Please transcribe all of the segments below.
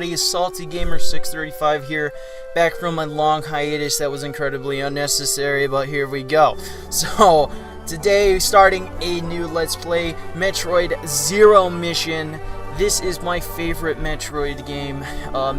everybody? Salty Gamer 635 here, back from a long hiatus that was incredibly unnecessary, but here we go. So, today, starting a new Let's Play, Metroid Zero Mission. This is my favorite Metroid game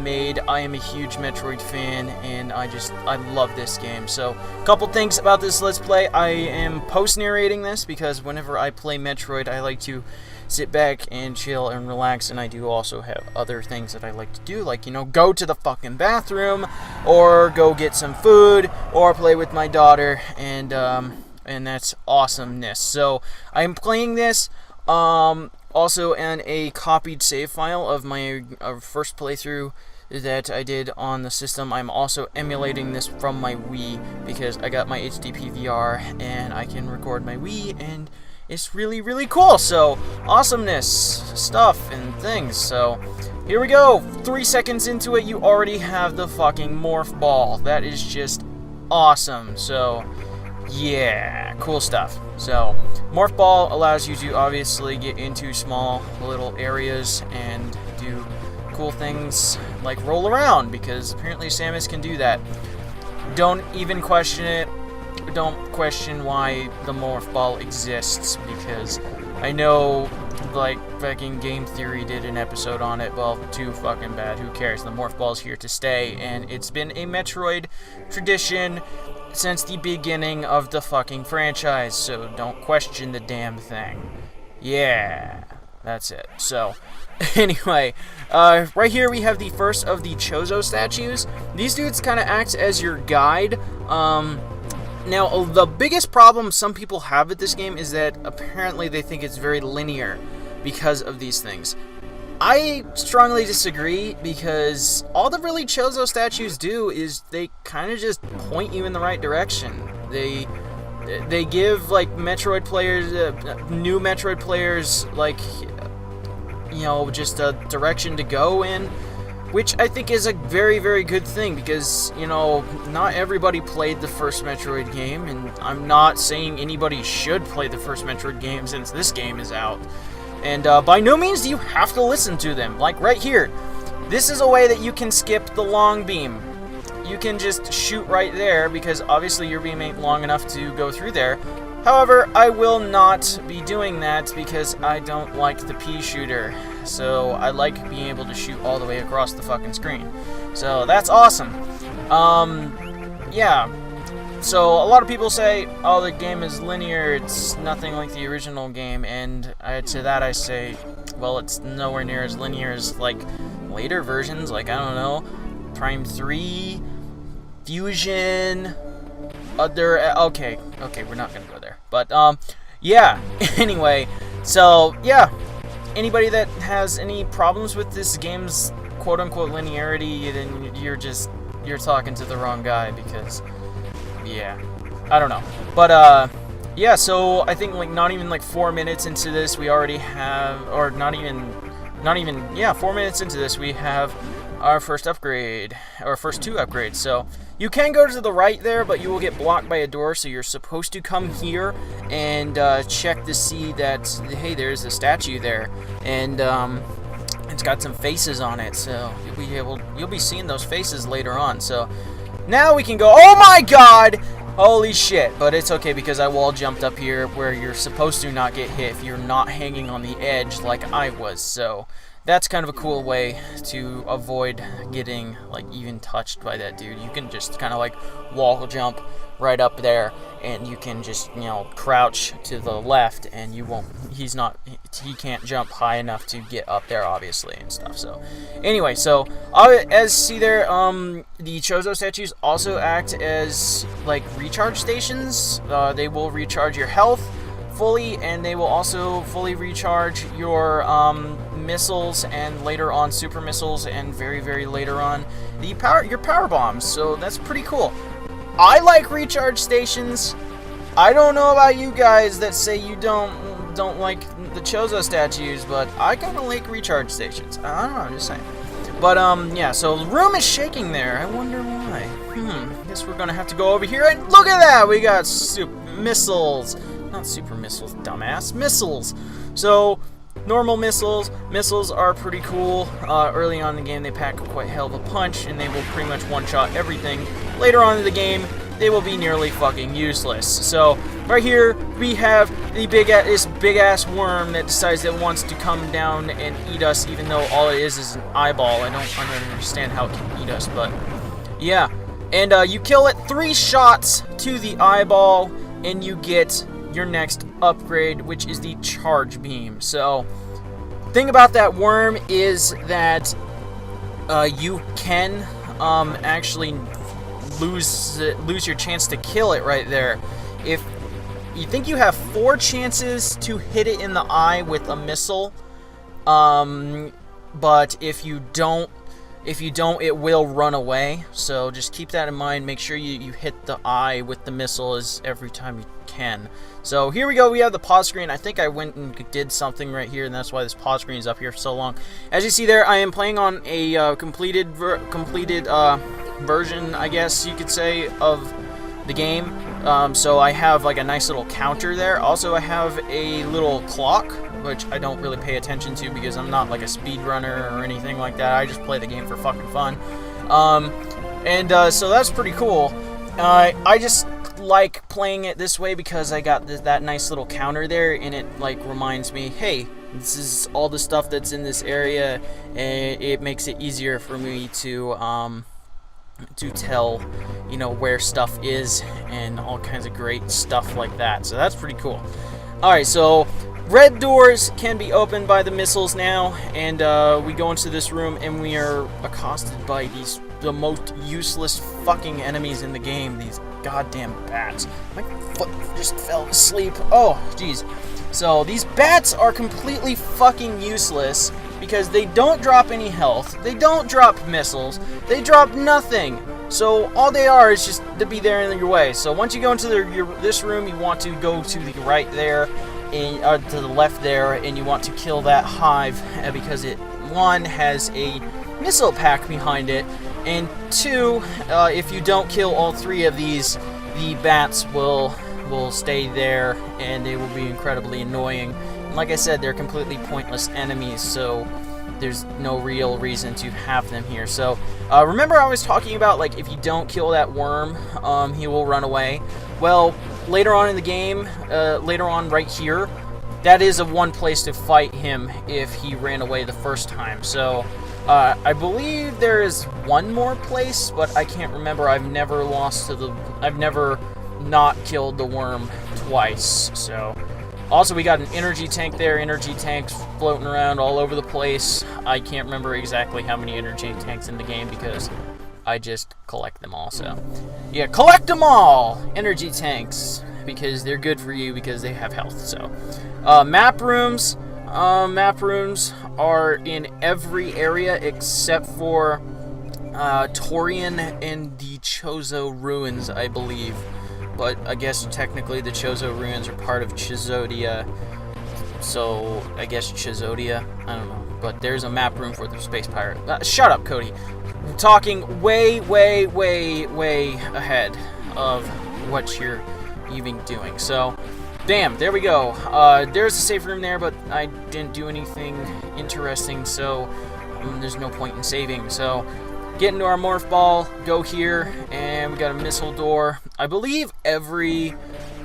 made. I am a huge Metroid fan, and I love this game. So, a couple things about this Let's Play. I am post-narrating this, because whenever I play Metroid, I like to sit back and chill and relax, and I do also have other things that I like to do, like, you know, go to the fucking bathroom, or go get some food, or play with my daughter, and that's awesomeness. So, I'm playing this, also in a copied save file of my first playthrough that I did on the system. I'm also emulating this from my Wii, because I got my HDP VR, and I can record my Wii, and it's really, really cool. So, awesomeness stuff and things. So, here we go. 3 seconds into it, you already have the fucking morph ball. That is just awesome. So, yeah, cool stuff. So, morph ball allows you to obviously get into small little areas and do cool things like roll around, because apparently Samus can do that. Don't even question it. Don't question why the morph ball exists, because I know, like, fucking Game Theory did an episode on it. Well, too fucking bad. Who cares? The morph ball's here to stay, and it's been a Metroid tradition since the beginning of the fucking franchise, so don't question the damn thing. Yeah, that's it. So, anyway, right here we have the first of the Chozo statues. These dudes kind of act as your guide. Now, the biggest problem some people have with this game is that apparently they think it's very linear because of these things. I strongly disagree, because all the really Chozo statues do is they kind of just point you in the right direction. They give, like, Metroid players, new Metroid players, like, you know, just a direction to go in, which I think is a very, very good thing, because, you know, not everybody played the first Metroid game, and I'm not saying anybody should play the first Metroid game since this game is out. And by no means do you have to listen to them. Like right here, this is a way that you can skip the long beam. You can just shoot right there, because obviously your beam ain't long enough to go through there. However, I will not be doing that, because I don't like the pea shooter. So I like being able to shoot all the way across the fucking screen. So that's awesome. Yeah. So a lot of people say, oh, the game is linear, it's nothing like the original game, and to that I say, well, it's nowhere near as linear as, like, later versions, like, I don't know, Prime 3, Fusion, okay, we're not gonna go there, but, yeah, anyway, so, yeah, anybody that has any problems with this game's quote-unquote linearity, then you're talking to the wrong guy, because, yeah, I don't know, but, yeah, so I think, like, not even, like, 4 minutes into this, we already have, or not even, yeah, 4 minutes into this, we have our first upgrade, or first 2 upgrades. So you can go to the right there, but you will get blocked by a door, so you're supposed to come here and check to see that, hey, there's a statue there, and it's got some faces on it, so you'll be seeing those faces later on. So now we can go, oh my god, holy shit, but it's okay, because I wall jumped up here where you're supposed to not get hit if you're not hanging on the edge like I was. So that's kind of a cool way to avoid getting, like, even touched by that dude. You can just kind of, like, wall jump right up there, and you can just, you know, crouch to the left, and you won't, he can't jump high enough to get up there, obviously, and stuff. So anyway, so as see there, the Chozo statues also act as, like, recharge stations. They will recharge your health fully, and they will also fully recharge your missiles, and later on super missiles, and very, very later on your power bombs. So that's pretty cool. I like recharge stations. I don't know about you guys that say you don't like the Chozo statues, but I kind of like recharge stations. I don't know, I'm just saying. But yeah, so the room is shaking there. I wonder why. Guess we're gonna have to go over here, and look at that, we got missiles. Not super missiles, dumbass. Missiles. So normal missiles. Missiles are pretty cool. Early on in the game, they pack quite hell of a punch, and they will pretty much one-shot everything. Later on in the game, they will be nearly fucking useless. So, right here, we have this big-ass worm that decides that it wants to come down and eat us, even though all it is an eyeball. I don't understand how it can eat us, but yeah. And you kill it 3 shots to the eyeball, and you get your next upgrade, which is the charge beam. So, thing about that worm is that you can actually lose your chance to kill it right there. If you think you have 4 chances to hit it in the eye with a missile, but if you don't, it will run away. So just keep that in mind. Make sure you hit the eye with the missile every time you can. So here we go. We have the pause screen. I think I went and did something right here, and that's why this pause screen is up here for so long. As you see there, I am playing on a completed version, I guess you could say, of the game. So I have like a nice little counter there. Also, I have a little clock, which I don't really pay attention to because I'm not like a speedrunner or anything like that. I just play the game for fucking fun. So that's pretty cool. I just like playing it this way because I got that nice little counter there, and it like reminds me, hey, this is all the stuff that's in this area, and it makes it easier for me to tell, you know, where stuff is and all kinds of great stuff like that. So that's pretty cool. Alright, so red doors can be opened by the missiles now, and we go into this room and we are accosted by the most useless fucking enemies in the game, these goddamn bats. My foot just fell asleep. Oh, jeez. So these bats are completely fucking useless because they don't drop any health, they don't drop missiles, they drop nothing. So all they are is just to be there in your way. So once you go into this room, you want to go to the right there, and to the left there, and you want to kill that hive because it, 1, has a missile pack behind it, and 2, if you don't kill all 3 of these, the bats will stay there, and they will be incredibly annoying. And like I said, they're completely pointless enemies, so there's no real reason to have them here. So remember I was talking about, like, if you don't kill that worm, he will run away. Well, later on in the game, later on right here, that is one place to fight him if he ran away the first time. So I believe there is one more place, but I can't remember. I've never not killed the worm twice. So also, we got an energy tank there. Energy tanks floating around all over the place. I can't remember exactly how many energy tanks in the game because I just collect them all. So yeah, collect them all! Energy tanks, because they're good for you because they have health. So map rooms. Map rooms are in every area except for Torian and the Chozo ruins, I believe. But I guess technically the Chozo ruins are part of Chizodia, so I guess Chizodia, I don't know. But there's a map room for the space pirate. Shut up, Cody. I'm talking way ahead of what you're even doing. So, damn, there we go. There's a safe room there, but I didn't do anything interesting, so there's no point in saving. So, get into our morph ball, go here, and we got a missile door. I believe every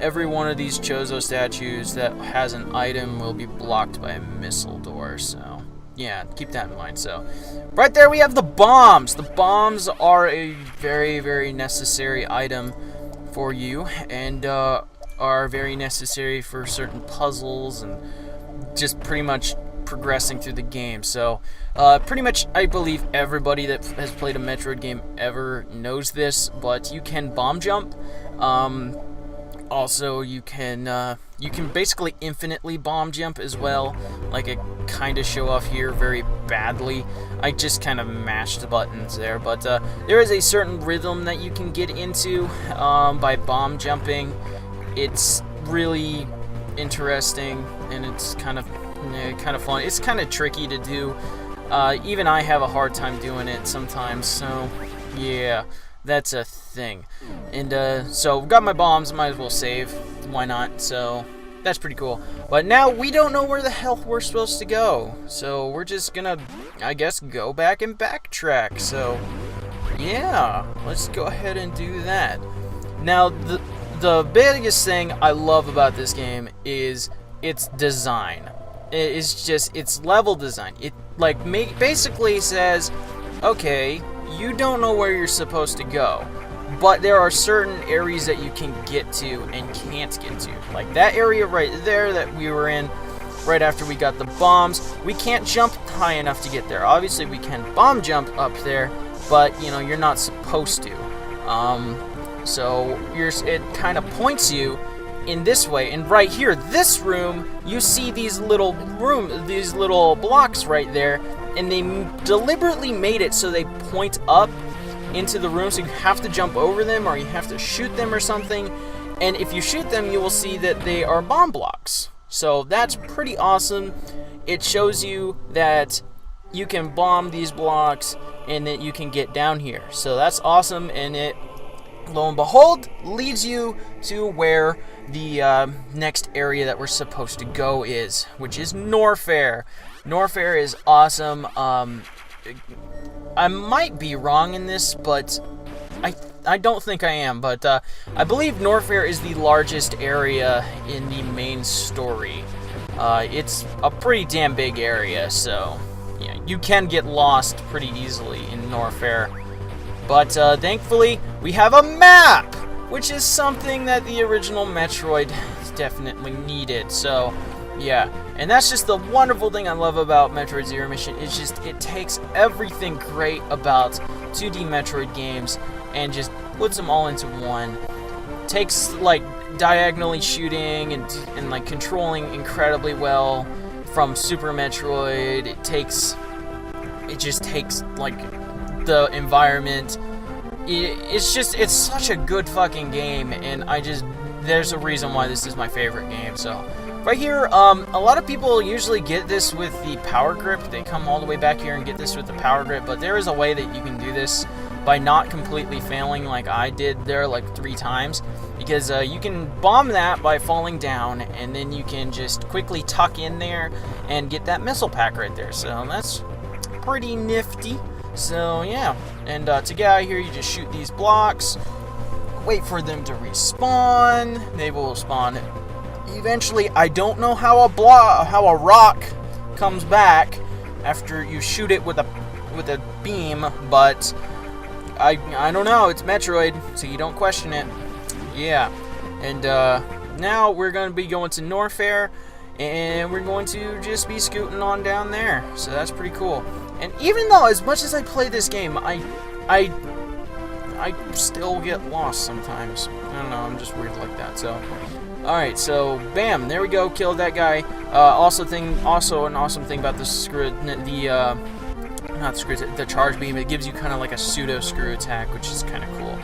one of these Chozo statues that has an item will be blocked by a missile door, so yeah, keep that in mind. So right there we have the bombs. The bombs are a very necessary item for you, and are very necessary for certain puzzles and just pretty much progressing through the game. So pretty much I believe everybody that has played a Metroid game ever knows this, but you can bomb jump. Also you can basically infinitely bomb jump as well, like I kind of show off here very badly. I just kind of mashed the buttons there, but there is a certain rhythm that you can get into by bomb jumping. It's really interesting, and it's kind of fun. It's kind of tricky to do. Even I have a hard time doing it sometimes, so yeah, that's a thing. And so got my bombs, might as well save. Why not? So that's pretty cool. But now we don't know where the hell we're supposed to go. So we're just gonna, I guess, go back and backtrack. So, yeah, let's go ahead and do that. Now, the biggest thing I love about this game is its design. It's level design. It basically says, okay, you don't know where you're supposed to go, but there are certain areas that you can get to and can't get to. Like that area right there that we were in right after we got the bombs. We can't jump high enough to get there. Obviously, we can bomb jump up there, but you know, you're not supposed to. So it kind of points you in this way, and right here, this room, you see these little blocks right there, and they deliberately made it so they point up into the room, so you have to jump over them or you have to shoot them or something. And if you shoot them, you will see that they are bomb blocks. So that's pretty awesome. It shows you that you can bomb these blocks and that you can get down here. So that's awesome, and it, lo and behold, leads you to where the next area that we're supposed to go is, which is Norfair. Norfair is awesome. I might be wrong in this, but I don't think I am. But I believe Norfair is the largest area in the main story. It's a pretty damn big area, so yeah, you can get lost pretty easily in Norfair. But thankfully, we have a map, which is something that the original Metroid definitely needed. So, yeah. And that's just the wonderful thing I love about Metroid Zero Mission. It's just, it takes everything great about 2D Metroid games and just puts them all into one. Takes, like, diagonally shooting and like, controlling incredibly well from Super Metroid. It just takes, like, the environment. It's such a good fucking game, and there's a reason why this is my favorite game. So right here, a lot of people usually get this with the power grip. They come all the way back here and get this with the power grip, but there is a way that you can do this by not completely failing like I did there like 3 times, because you can bomb that by falling down, and then you can just quickly tuck in there and get that missile pack right there. So that's pretty nifty. So yeah, and to get out of here, you just shoot these blocks, wait for them to respawn. They will spawn eventually. I don't know how a rock comes back after you shoot it with a beam, but I don't know. It's Metroid, so you don't question it. Yeah, and now we're going to be going to Norfair, and we're going to just be scooting on down there. So that's pretty cool. And even though, as much as I play this game, I still get lost sometimes. I don't know, I'm just weird like that. So, alright, so bam, there we go, killed that guy. Also an awesome thing about the charge beam, it gives you kind of like a pseudo screw attack, which is kind of cool.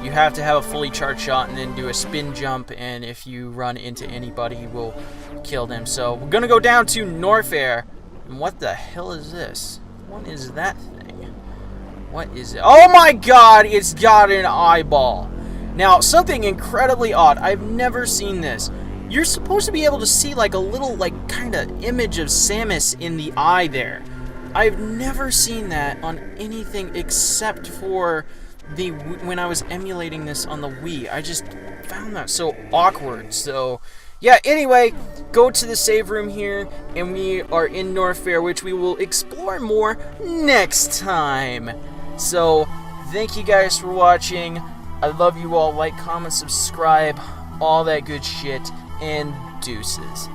You have to have a fully charged shot and then do a spin jump, and if you run into anybody, you will kill them. So we're gonna go down to Norfair. And what the hell is this? What is that thing? What is it? Oh my god, it's got an eyeball. Now, something incredibly odd. I've never seen this. You're supposed to be able to see like a little like kind of image of Samus in the eye there. I've never seen that on anything except for when I was emulating this on the Wii. I just found that so awkward. So yeah, anyway, go to the save room here, and we are in Norfair, which we will explore more next time. So, thank you guys for watching. I love you all. Like, comment, subscribe, all that good shit, and deuces.